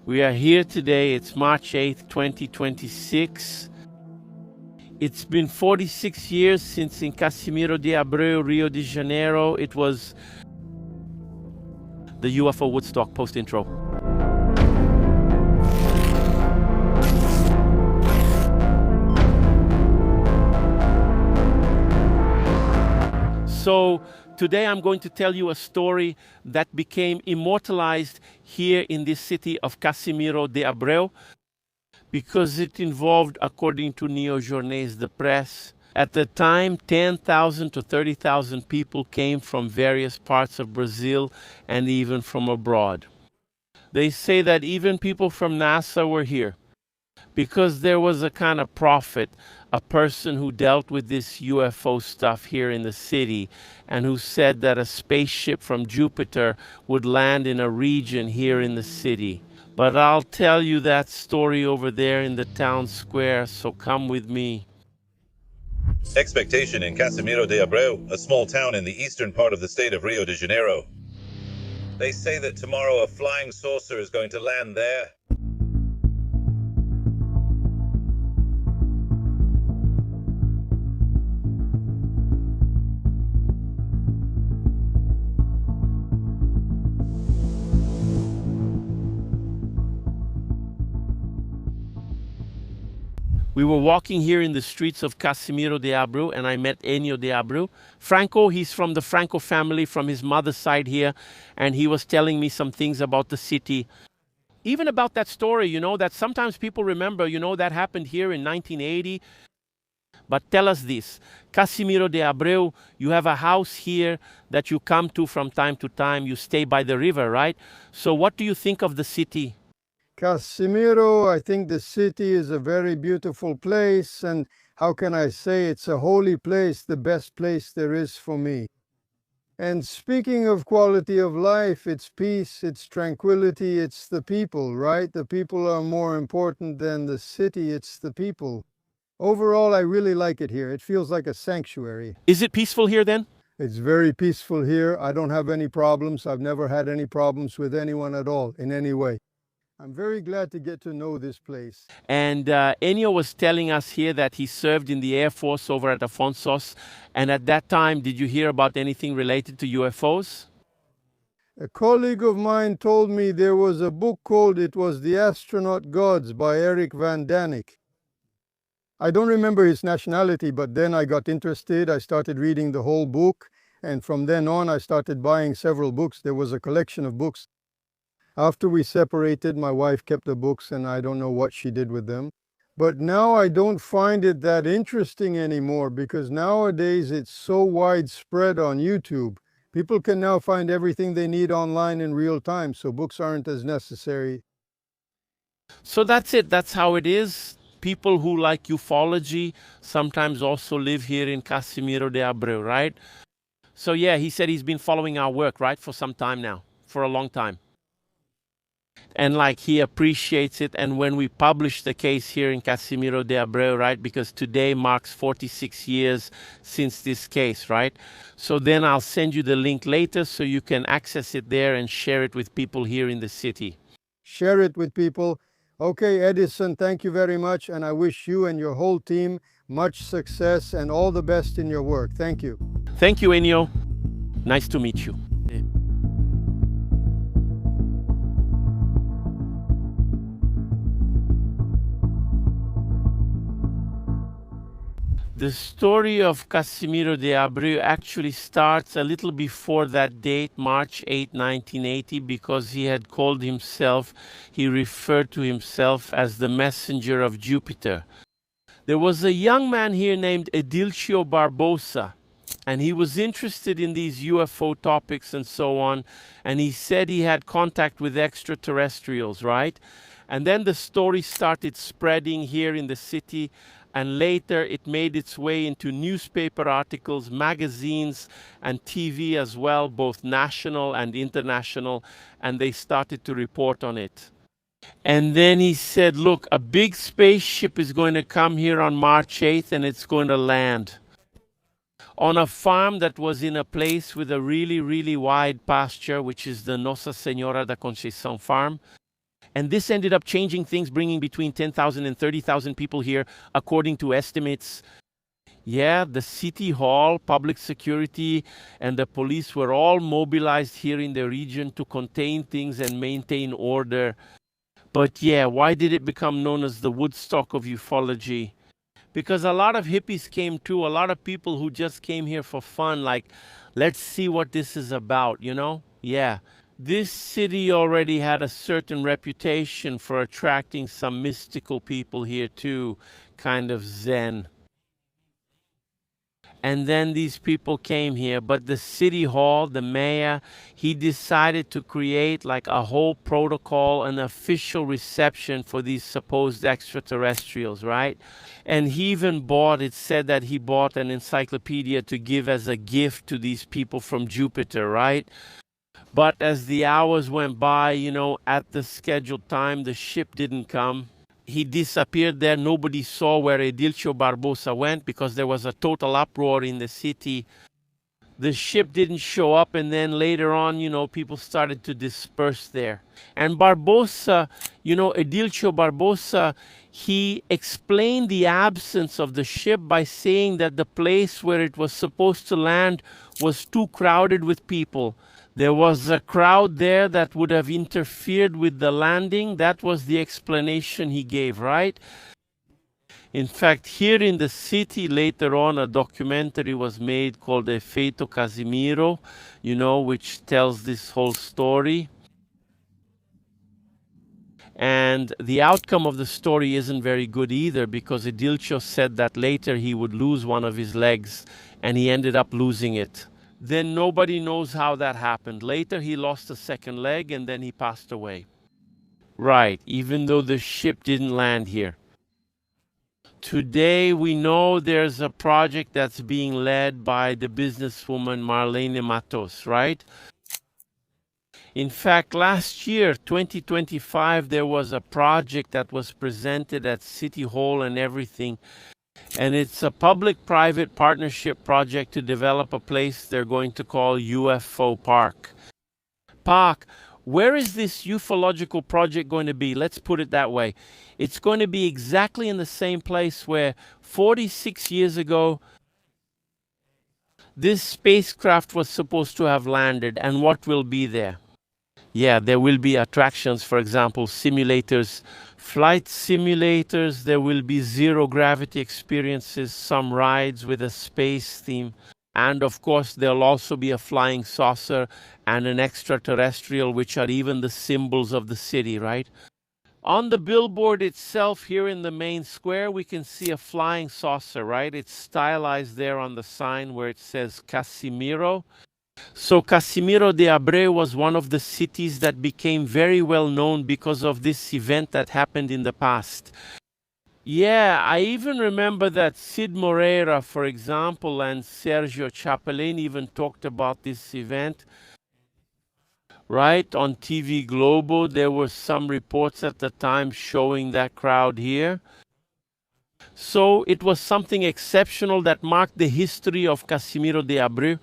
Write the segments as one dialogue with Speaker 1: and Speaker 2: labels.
Speaker 1: We are here today. It's March 8th, 2026. It's been 46 years since in Casimiro de Abreu, Rio de Janeiro, it was the UFO Woodstock post-intro. So today I'm going to tell you a story that became immortalized here in this city of Casimiro de Abreu because it involved, according to Neo Jornais de Presse, at the time 10,000 to 30,000 people came from various parts of Brazil and even from abroad. They say that even people from NASA were here, because there was a kind of prophet, a person who dealt with this UFO stuff here in the city and who said that a spaceship from Jupiter would land in a region here in the city. But I'll tell you that story over there in the town square, so come with me.
Speaker 2: Expectation in Casimiro de Abreu, a small town in the eastern part of the state of Rio de Janeiro. They say that tomorrow a flying saucer is going to land there.
Speaker 1: We were walking here in the streets of Casimiro de Abreu, and I met Enio de Abreu. Franco, he's from the Franco family, from his mother's side here, and he was telling me some things about the city. Even about that story, that sometimes people remember, that happened here in 1980. But tell us this, Casimiro de Abreu, you have a house here that you come to from time to time. You stay by the river, right? So what do you think of the city?
Speaker 3: Casimiro, I think the city is a very beautiful place, and how can I say, it's a holy place, the best place there is for me. And speaking of quality of life, it's peace, it's tranquility, it's the people, right? The people are more important than the city, it's the people. Overall, I really like it here. It feels like a sanctuary.
Speaker 1: Is it peaceful here then?
Speaker 3: It's very peaceful here. I don't have any problems. I've never had any problems with anyone at all in any way. I'm very glad to get to know this place.
Speaker 1: And Enio was telling us here that he served in the Air Force over at Afonsos. And at that time, did you hear about anything related to UFOs?
Speaker 3: A colleague of mine told me there was a book called It Was the Astronaut Gods by Eric Van Danick. I don't remember his nationality, but then I got interested. I started reading the whole book. And from then on, I started buying several books. There was a collection of books. After we separated, my wife kept the books, and I don't know what she did with them. But now I don't find it that interesting anymore, because nowadays it's so widespread on YouTube. People can now find everything they need online in real time, so books aren't as necessary.
Speaker 1: So that's it. That's how it is. People who like ufology sometimes also live here in Casimiro de Abreu, right? So yeah, he said he's been following our work, right, for some time now, for a long time. And he appreciates it. And when we publish the case here in Casimiro de Abreu, right, because today marks 46 years since this case, right? So then I'll send you the link later so you can access it there and share it with people here in the city.
Speaker 3: Share it with people. Okay, Edison, thank you very much. And I wish you and your whole team much success and all the best in your work. Thank you.
Speaker 1: Thank you, Enio. Nice to meet you. The story of Casimiro de Abreu actually starts a little before that date, March 8, 1980, because he had called himself, he referred to himself as the messenger of Jupiter. There was a young man here named Edilcio Barbosa, and he was interested in these UFO topics and so on, and he said he had contact with extraterrestrials, right? And then the story started spreading here in the city, and later it made its way into newspaper articles, magazines, and TV as well, both national and international, and they started to report on it. And then he said, look, a big spaceship is going to come here on March 8th, and it's going to land on a farm that was in a place with a really, really wide pasture, which is the Nossa Senhora da Conceição farm. And this ended up changing things, bringing between 10,000 and 30,000 people here, according to estimates. Yeah, the city hall, public security, and the police were all mobilized here in the region to contain things and maintain order. But yeah, why did it become known as the Woodstock of ufology? Because a lot of hippies came too, a lot of people who just came here for fun, like, let's see what this is about, you know? Yeah. This city already had a certain reputation for attracting some mystical people here too, kind of Zen. And then these people came here, but the city hall, the mayor, he decided to create like a whole protocol, an official reception for these supposed extraterrestrials, right? And he even bought, it said that he bought an encyclopedia to give as a gift to these people from Jupiter, right? But as the hours went by, you know, at the scheduled time, the ship didn't come. He disappeared there. Nobody saw where Edilcio Barbosa went because there was a total uproar in the city. The ship didn't show up, and then later on, you know, people started to disperse there. And Barbosa, you know, Edilcio Barbosa, he explained the absence of the ship by saying that the place where it was supposed to land was too crowded with people. There was a crowd there that would have interfered with the landing. That was the explanation he gave, right? In fact, here in the city, later on, a documentary was made called Efeito Casimiro, you know, which tells this whole story. And the outcome of the story isn't very good either, because Edilcio said that later he would lose one of his legs, and he ended up losing it. Then nobody knows how that happened. Later he lost a second leg, and then he passed away. Right, even though the ship didn't land here. Today we know there's a project that's being led by the businesswoman Marlene Matos, right? In fact, last year, 2025, there was a project that was presented at City Hall and everything. And it's a public-private partnership project to develop a place they're going to call UFO Park. Park, where is this ufological project going to be? Let's put it that way. It's going to be exactly in the same place where 46 years ago, this spacecraft was supposed to have landed. And what will be there? Yeah, there will be attractions, for example, simulators, flight simulators. There will be zero gravity experiences, some rides with a space theme. And of course, there'll also be a flying saucer and an extraterrestrial, which are even the symbols of the city, right? On the billboard itself, here in the main square, we can see a flying saucer, right? It's stylized there on the sign where it says Casimiro. So Casimiro de Abreu was one of the cities that became very well known because of this event that happened in the past. Yeah, I even remember that Sid Moreira, for example, and Sergio Chapelin even talked about this event. Right, on TV Globo, there were some reports at the time showing that crowd here. So it was something exceptional that marked the history of Casimiro de Abreu.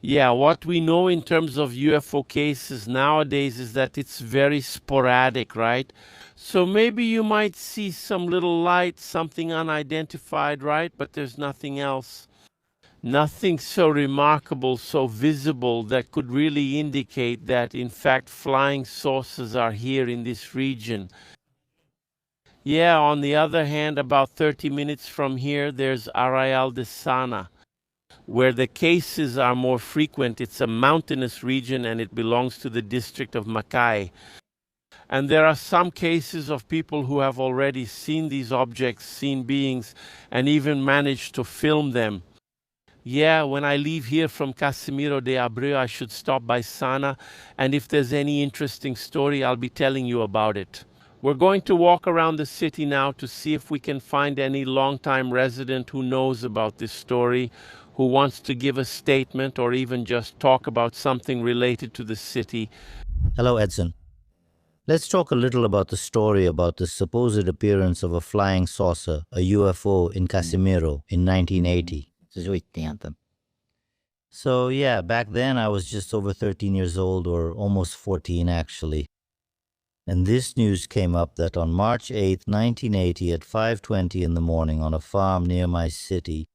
Speaker 1: Yeah, what we know in terms of UFO cases nowadays is that it's very sporadic, right? So maybe you might see some little light, something unidentified, right? But there's nothing else. Nothing so remarkable, so visible that could really indicate that, in fact, flying saucers are here in this region. Yeah, on the other hand, about 30 minutes from here, there's Arraial de Sana, where the cases are more frequent. It's a mountainous region and it belongs to the district of Macay. And there are some cases of people who have already seen these objects, seen beings, and even managed to film them. Yeah, when I leave here from Casimiro de Abreu, I should stop by Sana, and if there's any interesting story, I'll be telling you about it. We're going to walk around the city now to see if we can find any longtime resident who knows about this story, who wants to give a statement or even just talk about something related to the city.
Speaker 4: Hello, Edson. Let's talk a little about the story about the supposed appearance of a flying saucer, a UFO, in Casimiro in 1980. So yeah, back then I was just over 13 years old, or almost 14 actually. And this news came up that on March 8, 1980 at 5:20 in the morning on a farm near my city,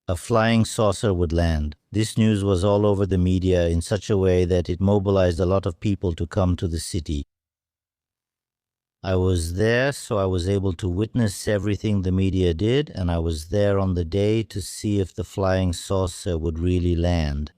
Speaker 4: a flying saucer would land. This news was all over the media in such a way that it mobilized a lot of people to come to the city. I was there, so I was able to witness everything the media did, and I was there on the day to see if the flying saucer would really land.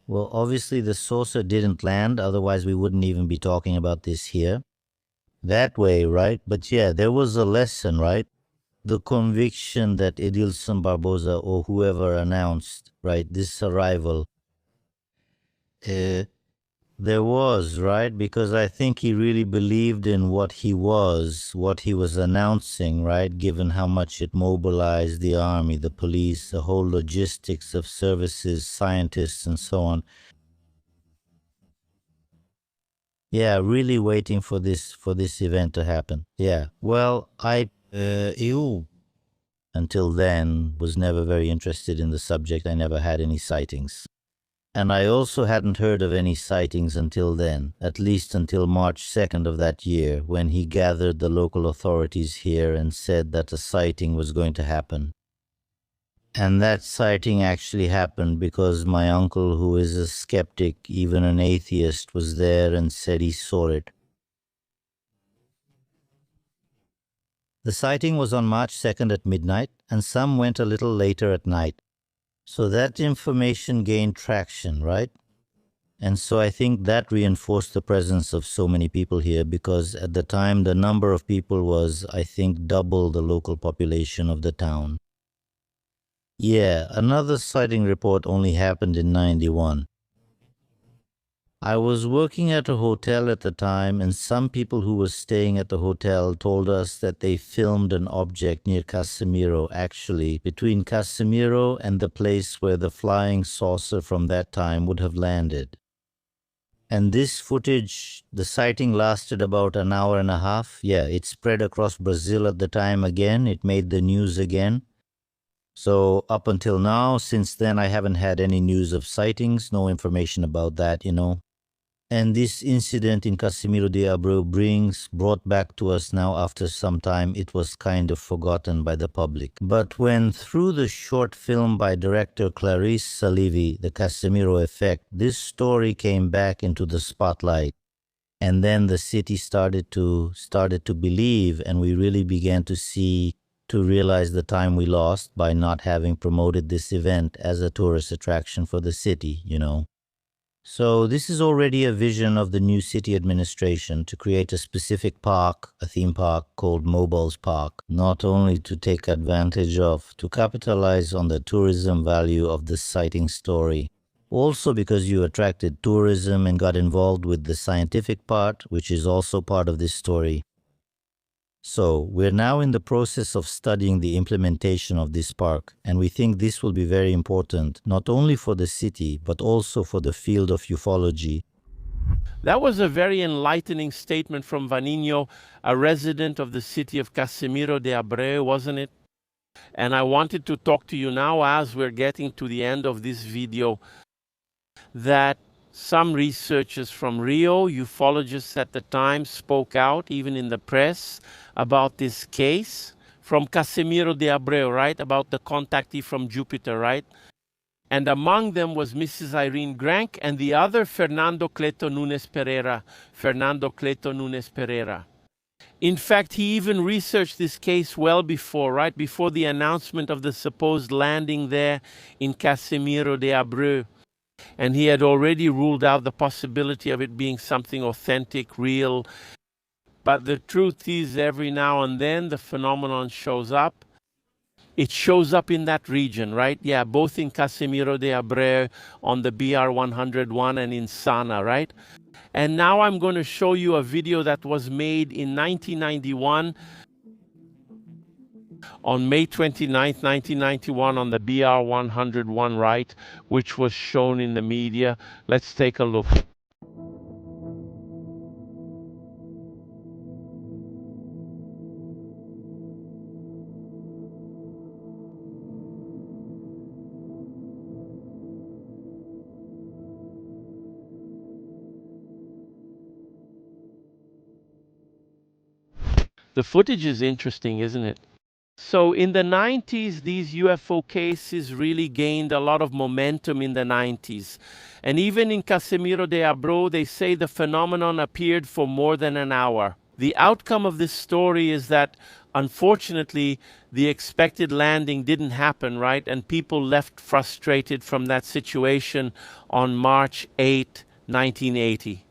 Speaker 4: Well, obviously the saucer didn't land, otherwise we wouldn't even be talking about this here. That way, right? But yeah, there was a lesson, right? The conviction that Edilson Barboza or whoever announced, right, this arrival, there was, right? Because I think he really believed in what he was announcing, right? Given how much it mobilized the army, the police, the whole logistics of services, scientists, and so on. Yeah, really waiting for this event to happen. Yeah. Well, until then, was never very interested in the subject. I never had any sightings. And I also hadn't heard of any sightings until then, at least until March 2nd of that year, when he gathered the local authorities here and said that a sighting was going to happen. And that sighting actually happened because my uncle, who is a skeptic, even an atheist, was there and said he saw it. The sighting was on March 2nd at midnight, and some went a little later at night. So that information gained traction, right? And so I think that reinforced the presence of so many people here, because at the time the number of people was, I think, double the local population of the town. Yeah, another sighting report only happened in 91. I was working at a hotel at the time, and some people who were staying at the hotel told us that they filmed an object near Casimiro, actually, between Casimiro and the place where the flying saucer from that time would have landed. And this footage, the sighting lasted about an hour and a half. Yeah, it spread across Brazil at the time again. It made the news again. So up until now, since then, I haven't had any news of sightings, no information about that, And this incident in Casimiro de Abreu brought back to us now after some time. It was kind of forgotten by the public. But when through the short film by director Clarice Salivi, The Casimiro Effect, this story came back into the spotlight. And then the city started to believe, and we really began to realize the time we lost by not having promoted this event as a tourist attraction for the city, So this is already a vision of the new city administration to create a specific park, a theme park called Mobiles Park, not only to take advantage of, to capitalize on the tourism value of this sighting story, also because you attracted tourism and got involved with the scientific part, which is also part of this story. So we're now in the process of studying the implementation of this park, and we think this will be very important, not only for the city, but also for the field of ufology.
Speaker 1: That was a very enlightening statement from Vanino, a resident of the city of Casimiro de Abreu, wasn't it? And I wanted to talk to you now, as we're getting to the end of this video, that some researchers from Rio, ufologists at the time, spoke out, even in the press, about this case from Casimiro de Abreu, right? About the contactee from Jupiter, right? And among them was Mrs. Irene Grank and the other Fernando Cleto Nunes Pereira. In fact, he even researched this case well before, right? Before the announcement of the supposed landing there in Casimiro de Abreu. And he had already ruled out the possibility of it being something authentic, real. But the truth is, every now and then the phenomenon shows up. It shows up in that region, right? Yeah, both in Casimiro de Abreu on the BR 101 and in Sana, right? And now I'm going to show you a video that was made in 1991 on May 29th, 1991 on the BR 101, right? Which was shown in the media. Let's take a look. The footage is interesting, isn't it? So in the 90s, these UFO cases really gained a lot of momentum in the 90s. And even in Casimiro de Abreu, they say the phenomenon appeared for more than an hour. The outcome of this story is that, unfortunately, the expected landing didn't happen, right? And people left frustrated from that situation on March 8, 1980.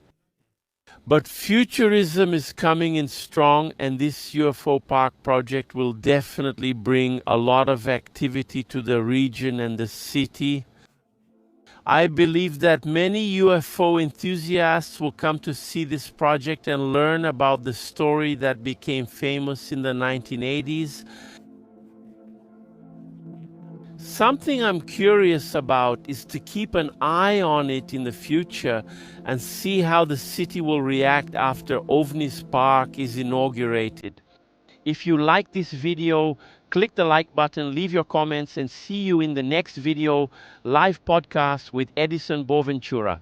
Speaker 1: But futurism is coming in strong, and this UFO Park project will definitely bring a lot of activity to the region and the city. I believe that many UFO enthusiasts will come to see this project and learn about the story that became famous in the 1980s. Something I'm curious about is to keep an eye on it in the future and see how the city will react after OVNIS Park is inaugurated. If you like this video, click the like button, leave your comments, and see you in the next video live podcast with Edison Boventura.